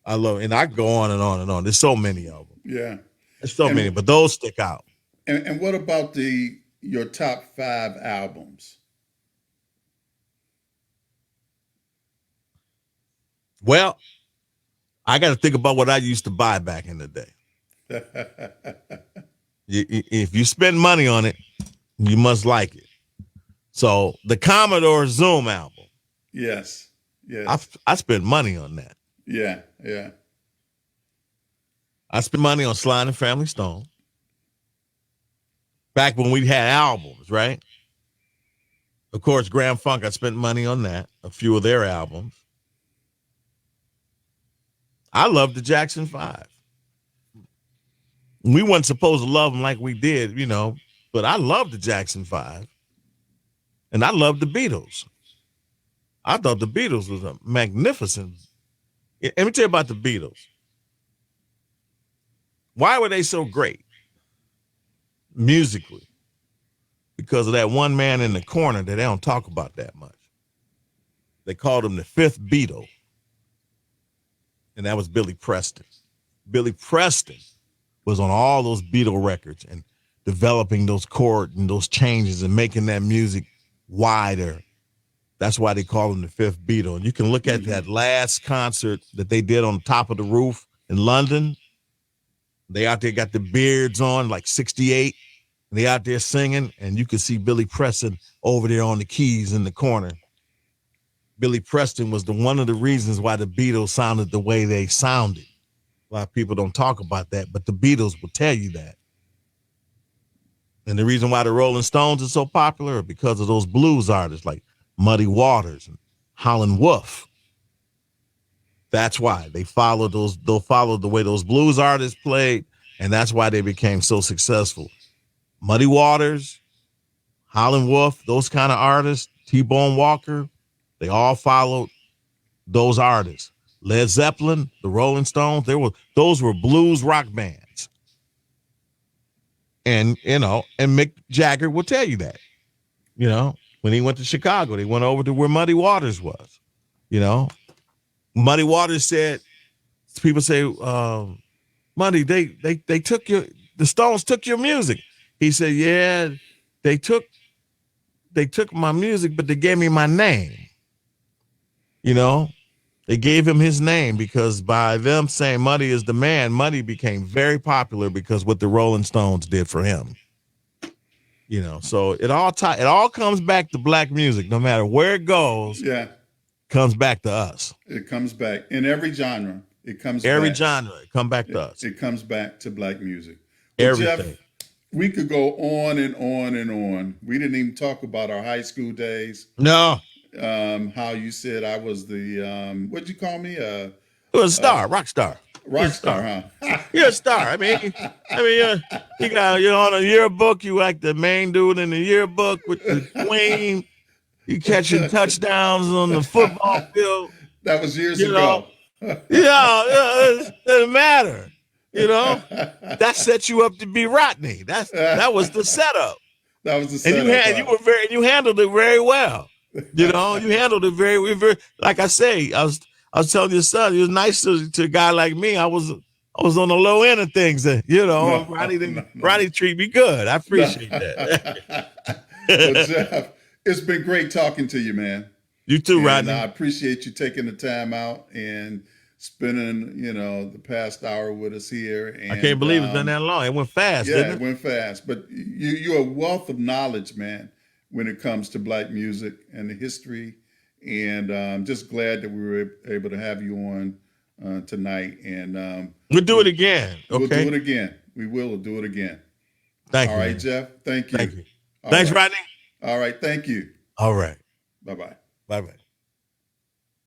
And I go on and on and on. There's so many of them. Yeah. There's so many, but those stick out. And what about your top 5 albums? Well, I got to think about what I used to buy back in the day. If you spend money on it, you must like it. So the Commodore Zoom album. Yes. I spent money on that. Yeah. I spent money on Sly and Family Stone. Back when we had albums, right? Of course, Grand Funk, I spent money on that. A few of their albums. I love the Jackson 5. We weren't supposed to love them like we did, but I love the Jackson 5. And I love the Beatles. I thought the Beatles was a magnificent. Let me tell you about the Beatles. Why were they so great musically? Because of that one man in the corner that they don't talk about that much. They called him the fifth Beatle. And that was Billy Preston. Billy Preston was on all those Beatle records and developing those chords and those changes and making that music wider. That's why they call him the fifth Beatle. And you can look at that last concert that they did on top of the roof in London. They out there got the beards on, like 68. They out there singing, and you can see Billy Preston over there on the keys in the corner. Billy Preston was one of the reasons why the Beatles sounded the way they sounded. A lot of people don't talk about that, but the Beatles will tell you that. And the reason why the Rolling Stones are so popular is because of those blues artists like Muddy Waters and Howlin' Wolf. That's why they'll follow the way those blues artists played, and that's why they became so successful. Muddy Waters, Howlin' Wolf, those kind of artists, T-Bone Walker, they all followed those artists. Led Zeppelin, the Rolling Stones, those were blues rock bands. And, and Mick Jagger will tell you that. When he went to Chicago, they went over to where Muddy Waters was. Muddy Waters said, people say, Muddy, they took the Stones took your music. He said, yeah, they took my music, but they gave me my name. They gave him his name because by them saying Muddy is the man, Muddy became very popular because what the Rolling Stones did for him. So it all comes back to black music, no matter where it goes. Yeah. Comes back to us. It comes back in every genre. It comes Every back. genre, come back to us. It comes back to black music. Well, Everything. Jeff, we could go on and on and on. We didn't even talk about our high school days. No, How you said I was the what'd you call me? it was a star, rock star. You're a Rock star, huh? You're a star. I mean, you got you're on a yearbook. You like the main dude in the yearbook with the queen. You catching touchdowns on the football field. That was years You know, ago. it doesn't matter. You know, that set you up to be Rodney. That was the setup. That was the And setup. you handled it very well. You know, you handled it very, like I say, I was telling your son, it was nice to a guy like me. I was on the low end of things. No, Ronnie treat me good. I appreciate that. Well, Jeff, it's been great talking to you, man. You too, And Rodney. I appreciate you taking the time out and spending, the past hour with us here. And, I can't believe it's been that long. It went fast, yeah, didn't it it? went fast. But you're a wealth of knowledge, man, when it comes to black music and the history. And I'm just glad that we were able to have you on tonight. And We'll do it again. Okay. we'll do it again. We will do it again. Thank All you. right, Man. Jeff. Thank you. Thank you. All Thanks, right. Rodney. All right. Thank you. All right. Bye-bye. Bye-bye.